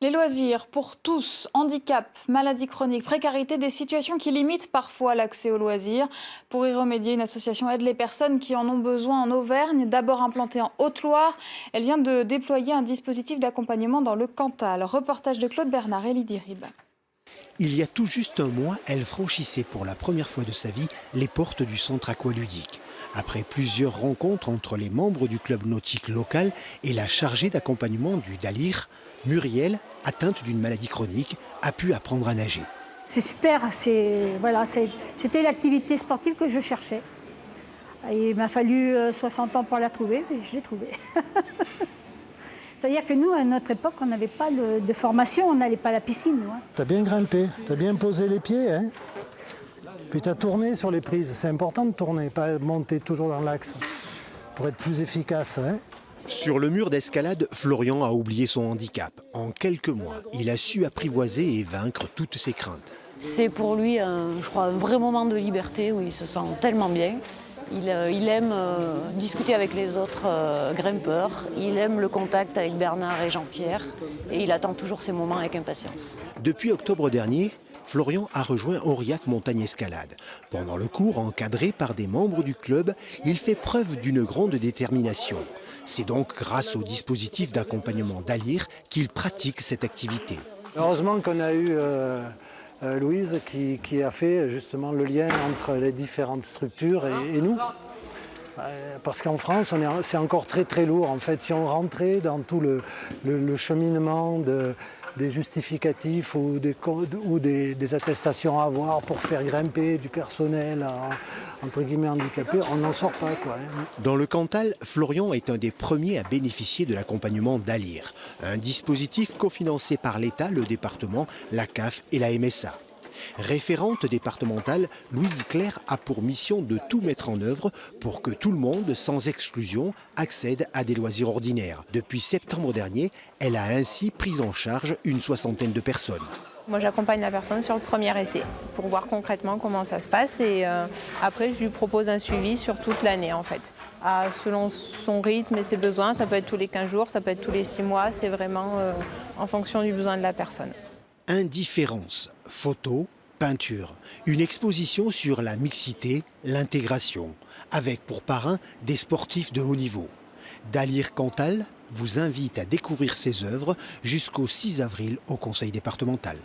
Les loisirs pour tous, handicap, maladies chroniques, précarité, des situations qui limitent parfois l'accès aux loisirs. Pour y remédier, une association aide les personnes qui en ont besoin en Auvergne. D'abord implantée en Haute-Loire, elle vient de déployer un dispositif d'accompagnement dans le Cantal. Reportage de Claude Bernard et Lydie Rib. Il y a tout juste un mois, elle franchissait pour la première fois de sa vie les portes du centre aqualudique. Après plusieurs rencontres entre les membres du club nautique local et la chargée d'accompagnement du Dalir, Muriel, atteinte d'une maladie chronique, a pu apprendre à nager. C'est super, c'était l'activité sportive que je cherchais. Et il m'a fallu 60 ans pour la trouver, mais je l'ai trouvée. C'est-à-dire que nous, à notre époque, on n'avait pas de formation, on n'allait pas à la piscine. Nous, hein. T'as bien grimpé, t'as bien posé les pieds, hein. Puis t'as tourné sur les prises. C'est important de tourner, pas monter toujours dans l'axe, pour être plus efficace. Hein. Sur le mur d'escalade, Florian a oublié son handicap. En quelques mois, il a su apprivoiser et vaincre toutes ses craintes. C'est pour lui, je crois, un vrai moment de liberté où il se sent tellement bien. Il aime discuter avec les autres grimpeurs, il aime le contact avec Bernard et Jean-Pierre et il attend toujours ces moments avec impatience. Depuis octobre dernier, Florian a rejoint Aurillac Montagne Escalade. Pendant le cours, encadré par des membres du club, il fait preuve d'une grande détermination. C'est donc grâce au dispositif d'accompagnement Dalir qu'il pratique cette activité. Heureusement qu'on a eu Louise qui a fait justement le lien entre les différentes structures et nous. Parce qu'en France, c'est encore très très lourd. En fait, si on rentrait dans tout le cheminement des justificatifs ou des attestations à avoir pour faire grimper du personnel entre guillemets handicapé, on n'en sort pas, quoi. Dans le Cantal, Florian est un des premiers à bénéficier de l'accompagnement Dalir, un dispositif cofinancé par l'État, le département, la CAF et la MSA. Référente départementale, Louise Claire a pour mission de tout mettre en œuvre pour que tout le monde, sans exclusion, accède à des loisirs ordinaires. Depuis septembre dernier, elle a ainsi pris en charge une 60aine de personnes. Moi, j'accompagne la personne sur le premier essai pour voir concrètement comment ça se passe et après, je lui propose un suivi sur toute l'année en fait. Selon son rythme et ses besoins, ça peut être tous les 15 jours, ça peut être tous les 6 mois, c'est vraiment en fonction du besoin de la personne. Indifférence, photos, peinture, une exposition sur la mixité, l'intégration, avec pour parrain des sportifs de haut niveau. Dalir Cantal vous invite à découvrir ses œuvres jusqu'au 6 avril au conseil départemental.